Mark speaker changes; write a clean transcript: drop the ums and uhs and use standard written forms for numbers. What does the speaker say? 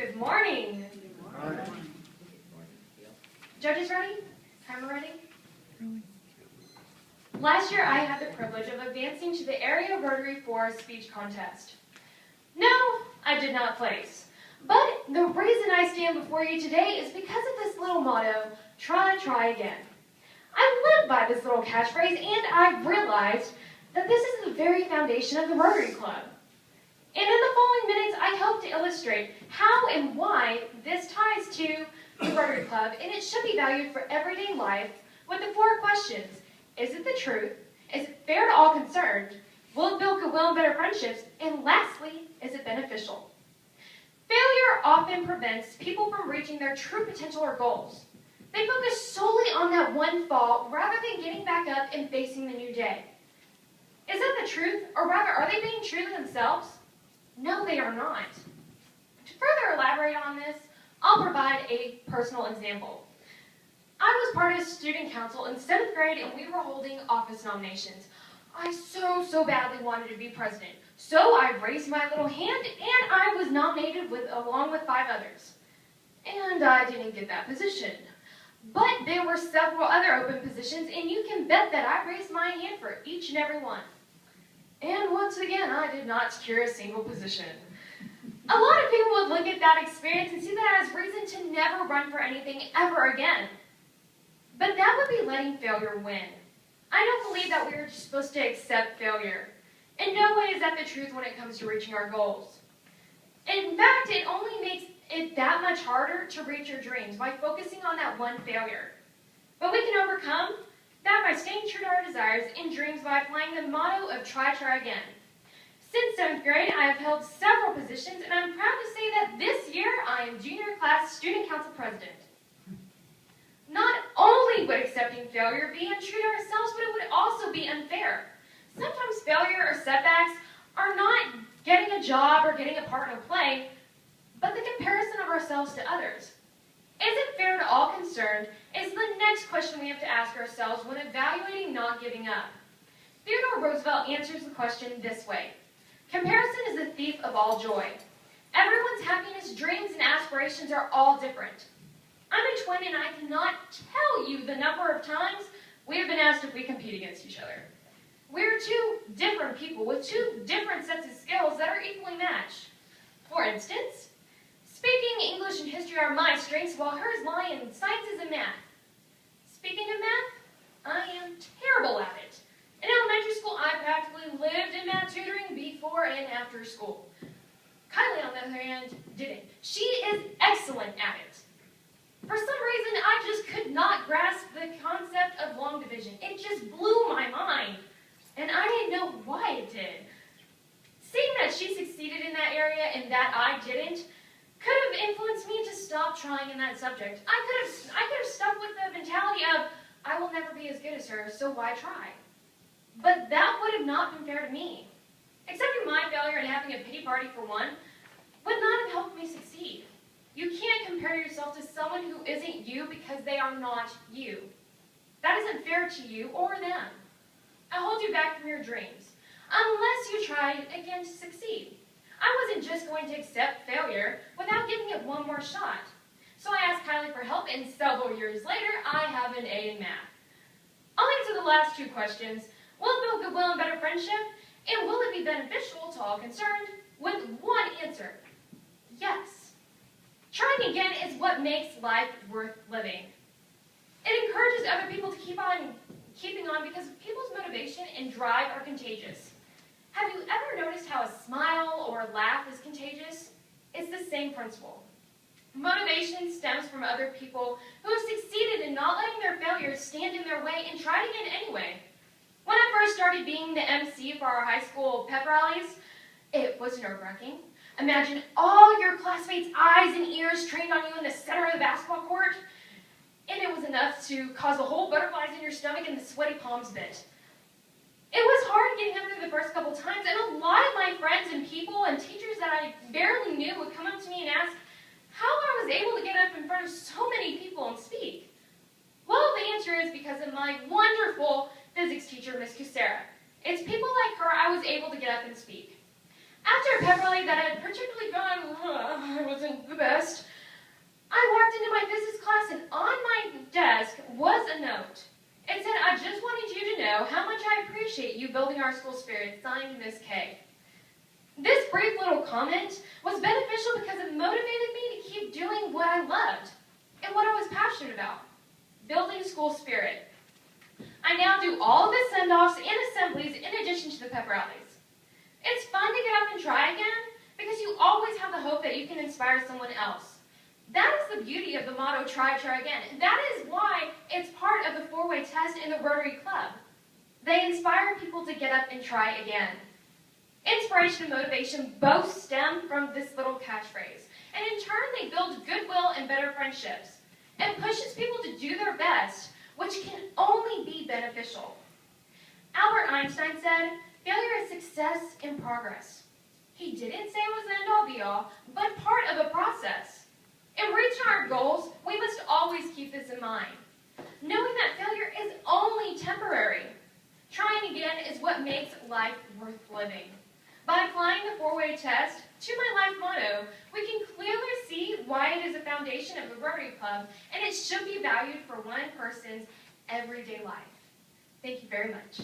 Speaker 1: Good morning.
Speaker 2: Good morning.
Speaker 1: Judges ready? Timer ready? Last year I had the privilege of advancing to the area Rotary for a speech contest. No, I did not place. But the reason I stand before you today is because of this little motto, try again. I live by this little catchphrase, and I realized that this is the very foundation of the Rotary Club. And in the following minutes, I hope to illustrate how and why this ties to the Rotary Club, and it should be valued for everyday life with the 4 questions. Is it the truth? Is it fair to all concerned? Will it build goodwill and better friendships? And lastly, is it beneficial? Failure often prevents people from reaching their true potential or goals. They focus solely on that one fall rather than getting back up and facing the new day. Is that the truth? Or rather, are they being true to themselves? No, they are not. To further elaborate on this, I'll provide a personal example. I was part of student council in 7th grade and we were holding office nominations. I so badly wanted to be president. So I raised my little hand and I was nominated along with 5 others. And I didn't get that position. But there were several other open positions and you can bet that I raised my hand for each and every one. And once again, I did not secure a single position. A lot of people would look at that experience and see that as reason to never run for anything ever again. But that would be letting failure win. I don't believe that we are just supposed to accept failure. In no way is that the truth when it comes to reaching our goals. In fact, it only makes it that much harder to reach your dreams by focusing on that one failure. But we can overcome that by staying true to our desires and dreams by applying the motto of try again. Since 7th grade, I have held several positions, and I'm proud to say that this year I am junior class student council president. Not only would accepting failure be untrue to ourselves, but it would also be unfair. Sometimes failure or setbacks are not getting a job or getting a part in a play, but the comparison of ourselves to others. Is it fair to all concerned is the next question we have to ask ourselves when evaluating not giving up. Theodore Roosevelt answers the question this way. Comparison is the thief of all joy. Everyone's happiness, dreams, and aspirations are all different. I'm a twin and I cannot tell you the number of times we have been asked if we compete against each other. We're 2 different people with 2 different sets of skills that are equally matched. For instance, speaking, English, and history are my strengths while hers lie in sciences and math. Speaking of math, I am terrible at it. In elementary school, I practically lived in math tutoring before and after school. Kylie, on the other hand, didn't. She is excellent at it. For some reason, I just could not grasp the concept of long division. It just blew my mind, and I didn't know why it did. Seeing that she succeeded in that area and that I didn't could have influenced me to stop trying in that subject. I could have stuck with the mentality of, I will never be as good as her, so why try? But that would have not been fair to me. Accepting my failure and having a pity party for one would not have helped me succeed. You can't compare yourself to someone who isn't you because they are not you. That isn't fair to you or them. It holds you back from your dreams, unless you try again to succeed. I wasn't just going to accept failure without giving it one more shot. So I asked Kylie for help, and several years later, I have an A in math. I'll answer the last 2 questions. Will it build goodwill and better friendship? And will it be beneficial to all concerned? With one answer, yes. Trying again is what makes life worth living. It encourages other people to keeping on because people's motivation and drive are contagious. Have you ever noticed how a smile or a laugh is contagious? It's the same principle. Motivation stems from other people who have succeeded in not letting their failures stand in their way and tried again anyway. When I first started being the MC for our high school pep rallies, it was nerve-wracking. Imagine all your classmates' eyes and ears trained on you in the center of the basketball court, and it was enough to cause the whole butterflies in your stomach and the sweaty palms bit. It was hard getting up there the first couple times, and a lot of my friends and people and teachers that I barely knew would come up to me and ask how I was able to get up in front of so many people and speak. Well, the answer is because of my wonderful physics teacher, Miss Kucera. It's people like her I was able to get up and speak. After a pep rally that had particularly gone, I wasn't the best. I walked into my physics class and on my desk was a note. It said, I just wanted you to know how much I appreciate you building our school spirit, signed Miss K. This brief little comment was beneficial because it motivated me to keep doing what I loved and what I was passionate about, building school spirit. I now do all the send-offs and assemblies in addition to the pep rallies. It's fun to get up and try again because you always have the hope that you can inspire someone else. That is the beauty of the motto, try again. That is why it's part of the four-way test in the Rotary Club. They inspire people to get up and try again. Inspiration and motivation both stem from this little catchphrase, and in turn they build goodwill and better friendships. It pushes people to do their best, which can only be beneficial. Albert Einstein said, failure is success in progress. He didn't say it was the end-all be-all, but part of the process. In reaching our goals, we must always keep this in mind, knowing that failure is only temporary. Trying again is what makes life worth living. By applying the four-way test to my life motto, we can clearly see why it is a foundation of the Rotary Club, and it should be valued for one person's everyday life. Thank you very much.